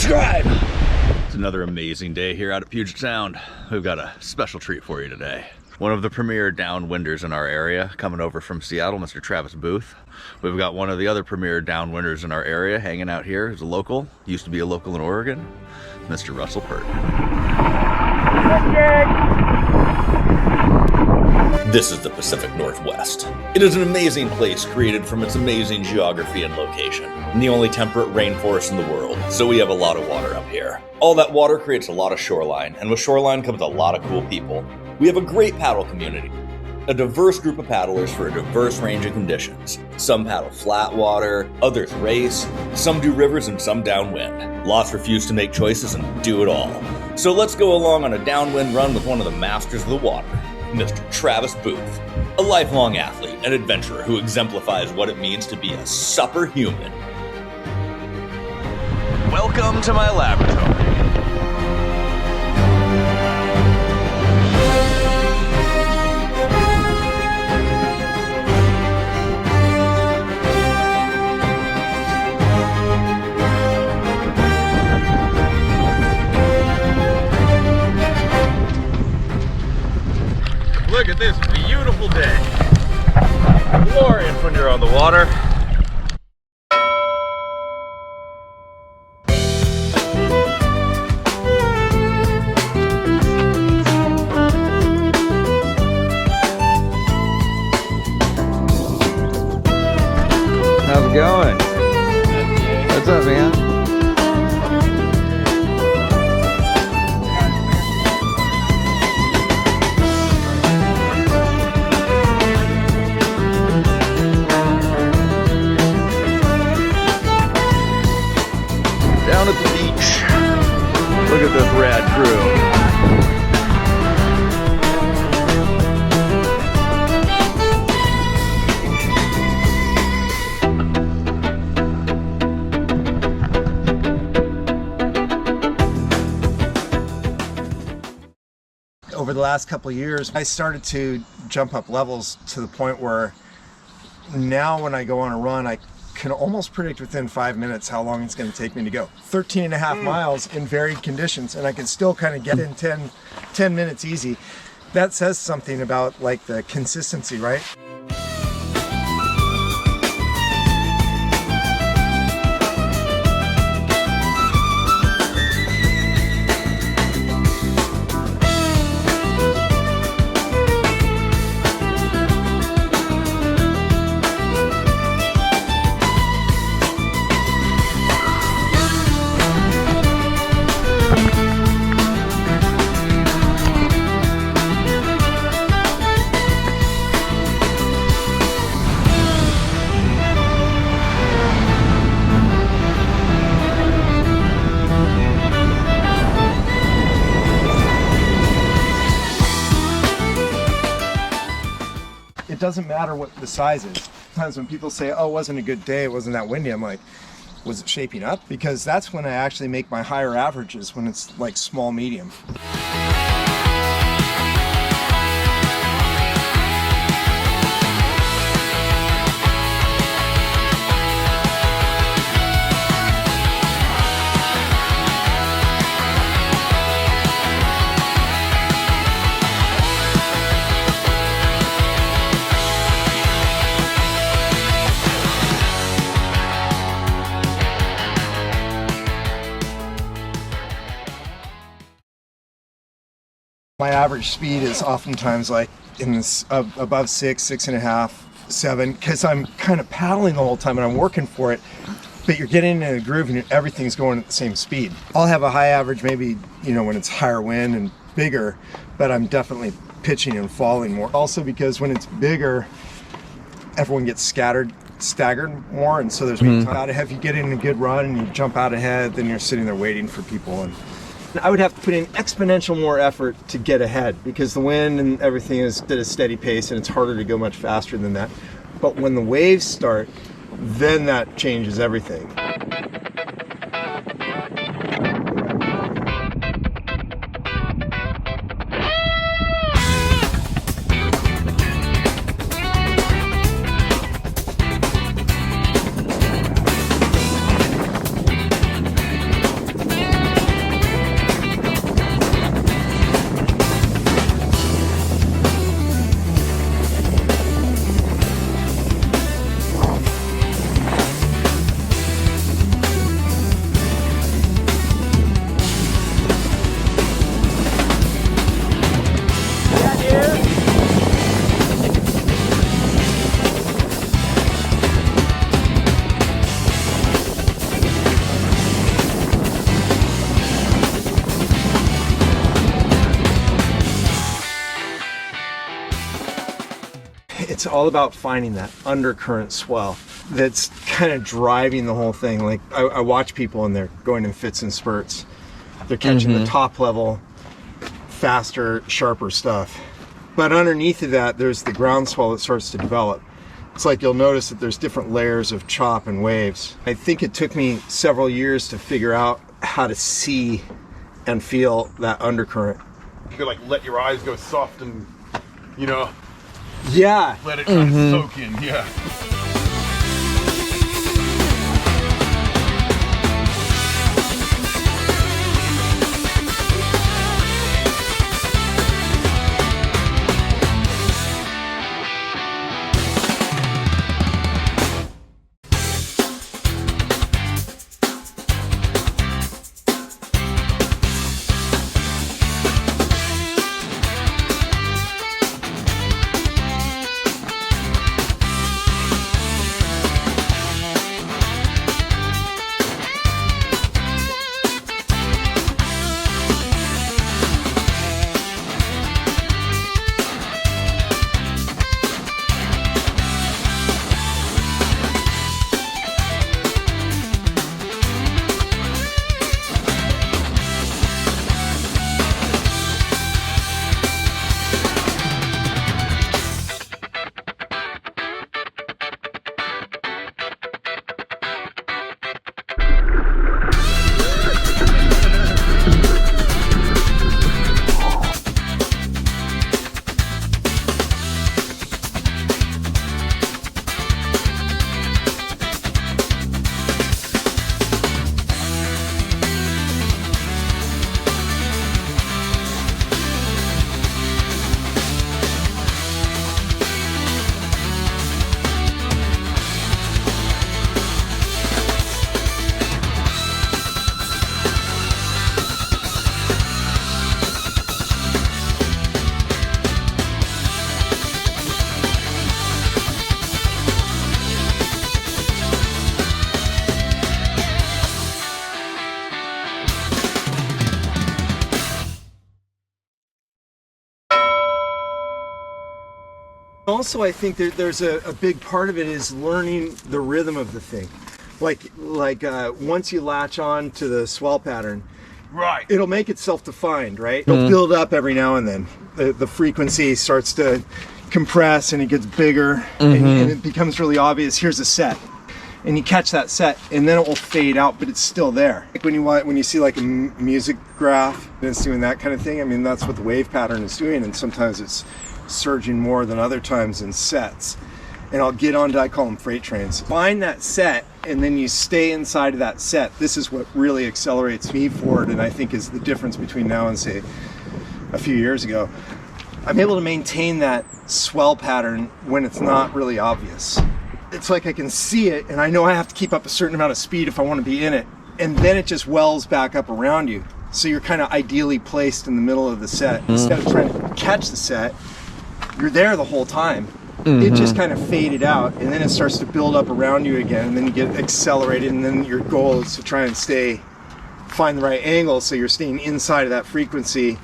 subscribe. It's another amazing day here out at Puget Sound. We've got a special treat for you today. One of the premier downwinders in our area coming over from Seattle, Mr. Travis Boothe. We've got one of the other premier downwinders in our area hanging out here. He's a local, used to be a local in Oregon, Mr. Russell Pert. This is the Pacific Northwest. It is an amazing place created from its amazing geography and location, and the only temperate rainforest in the world, so we have a lot of water up here. All that water creates a lot of shoreline, and with shoreline comes a lot of cool people. We have a great paddle community, a diverse group of paddlers for a diverse range of conditions. Some paddle flat water, others race, some do rivers and some downwind. Lots refuse to make choices and do it all. So let's go along on a downwind run with one of the masters of the water, Mr. Travis Boothe, a lifelong athlete and adventurer who exemplifies what it means to be a superhuman. Welcome to my laboratory. Look at this beautiful day. Glorious when you're on the water. How's it going? What's up, man? Down at the beach. Look at this rad crew. Over the last couple of years, I started to jump up levels to the point where now when I go on a run, I can almost predict within 5 minutes how long it's going to take me to go. 13 and a half miles in varied conditions, and I can still kind of get in 10 minutes easy. That says something about like the consistency, right? It doesn't matter what the size is. Sometimes when people say, oh, it wasn't a good day, it wasn't that windy, I'm like, was it shaping up? Because that's when I actually make my higher averages, when it's like small, medium. My average speed is oftentimes like in this above 6.5, 7, because I'm kind of paddling the whole time and I'm working for it, but you're getting in a groove and everything's going at the same speed. I'll have a high average maybe, you know, when it's higher wind and bigger, but I'm definitely pitching and falling more. Also because when it's bigger, everyone gets staggered more, and so there's time. If you get in a good run and you jump out ahead, then you're sitting there waiting for people, and I would have to put in exponential more effort to get ahead because the wind and everything is at a steady pace and it's harder to go much faster than that. But when the waves start, then that changes everything. It's all about finding that undercurrent swell that's kind of driving the whole thing. Like I watch people and they're going in fits and spurts. They're catching the top level, faster, sharper stuff. But underneath of that, there's the groundswell that starts to develop. It's like you'll notice that there's different layers of chop and waves. I think it took me several years to figure out how to see and feel that undercurrent. You could like let your eyes go soft and, you know, Yeah. let it kind of soak in, yeah. Also, I think there's a big part of it is learning the rhythm of the thing. Like once you latch on to the swell pattern, Right. it'll make itself defined, right? It'll build up every now and then. The frequency starts to compress and it gets bigger and it becomes really obvious. Here's a set. And you catch that set and then it will fade out, but it's still there. Like when you see like a music graph and it's doing that kind of thing, I mean, that's what the wave pattern is doing. And sometimes it's surging more than other times in sets. And I'll get onto, I call them freight trains. Find that set and then you stay inside of that set. This is what really accelerates me forward and I think is the difference between now and say a few years ago. I'm able to maintain that swell pattern when it's not really obvious. It's like I can see it and I know I have to keep up a certain amount of speed if I want to be in it. And then it just wells back up around you. So you're kind of ideally placed in the middle of the set. Instead of trying to catch the set, you're there the whole time. It just kind of faded out and then it starts to build up around you again and then you get accelerated and then your goal is to try and find the right angle so you're staying inside of that frequency.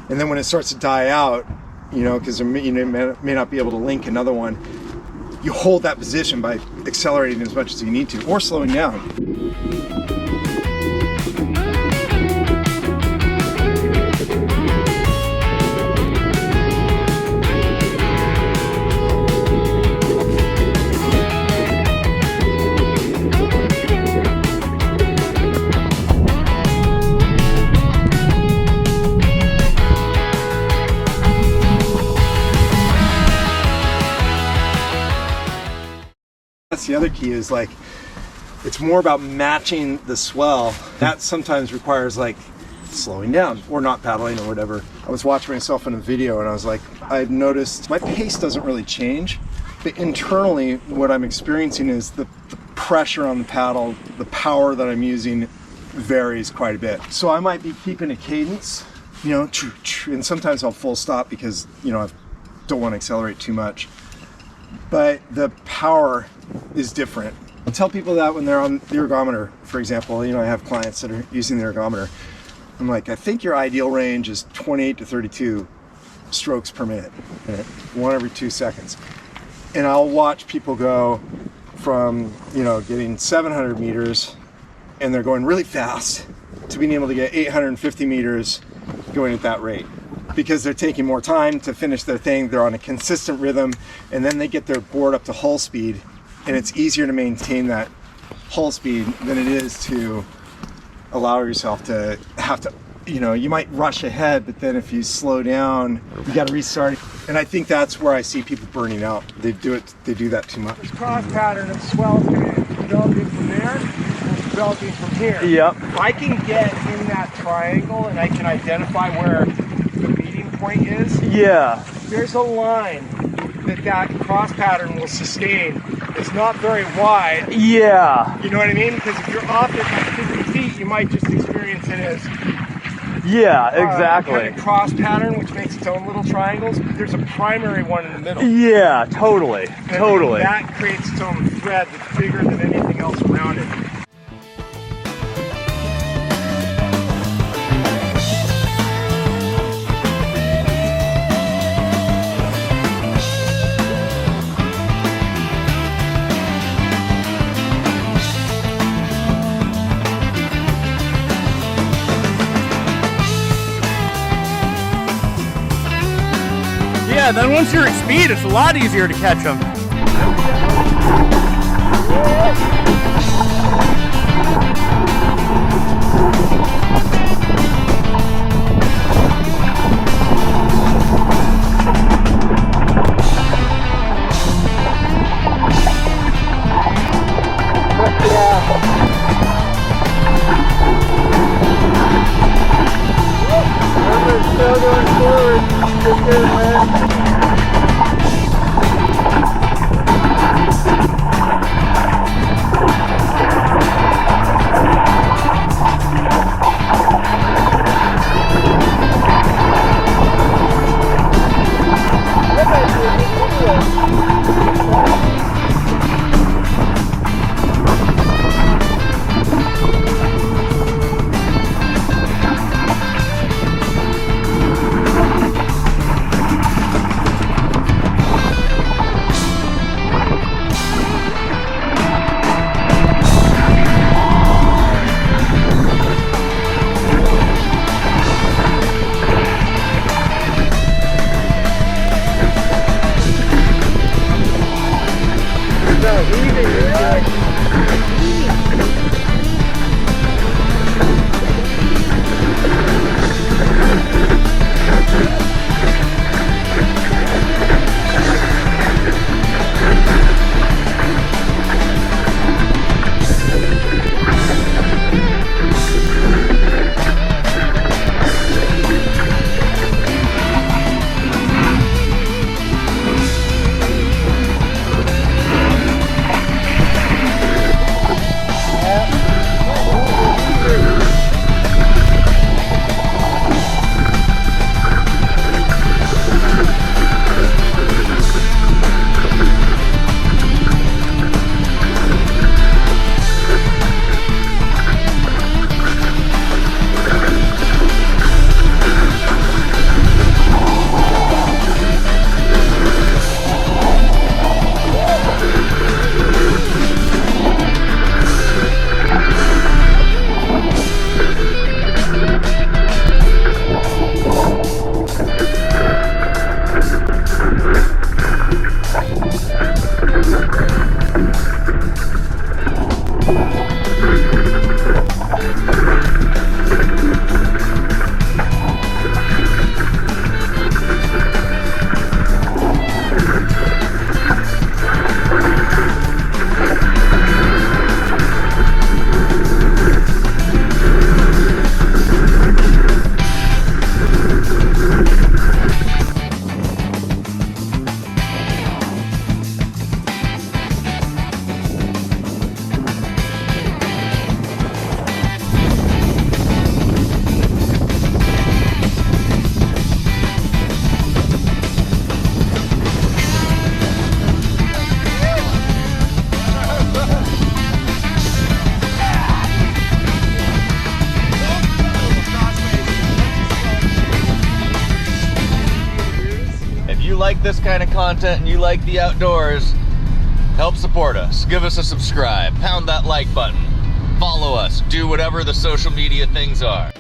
And then when it starts to die out, you know, because you may not be able to link another one, you hold that position by accelerating as much as you need to or slowing down. That's the other key is like, it's more about matching the swell. That sometimes requires like slowing down or not paddling or whatever. I was watching myself in a video and I was like, I've noticed my pace doesn't really change, but internally what I'm experiencing is the pressure on the paddle, the power that I'm using varies quite a bit. So I might be keeping a cadence, you know, and sometimes I'll full stop because, you know, I don't want to accelerate too much. But the power is different. I'll tell people that when they're on the ergometer, for example. You know, I have clients that are using the ergometer. I'm like, I think your ideal range is 28 to 32 strokes per minute, one every 2 seconds. and I'll watch people go from, you know, getting 700 meters and they're going really fast to being able to get 850 meters going at that rate, because they're taking more time to finish their thing. They're on a consistent rhythm, and then they get their board up to hull speed, and it's easier to maintain that hull speed than it is to allow yourself to have to, you know, you might rush ahead, but then if you slow down, you got to restart. And I think that's where I see people burning out. They do that too much. This cross pattern of swell is going to develop from there, and developing from here. Yep. If I can get in that triangle and I can identify where the meeting point is, Yeah. there's a line that cross pattern will sustain. It's not very wide. Yeah. You know what I mean? Because if you're off it by 50 feet, you might just experience it as Yeah, exactly. kind of cross pattern, which makes its own little triangles. But there's a primary one in the middle. Yeah, totally. And Totally. that creates its own thread that's bigger than anything else around it. Yeah, then once you're at speed, it's a lot easier to catch them. Still going forward. Good, man. like this kind of content and you like the outdoors, help support us. Give us a subscribe, pound that like button, follow us, do whatever the social media things are.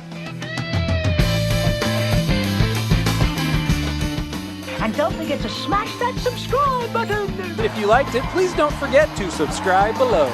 And don't forget to smash that subscribe button. If you liked it, please don't forget to subscribe below.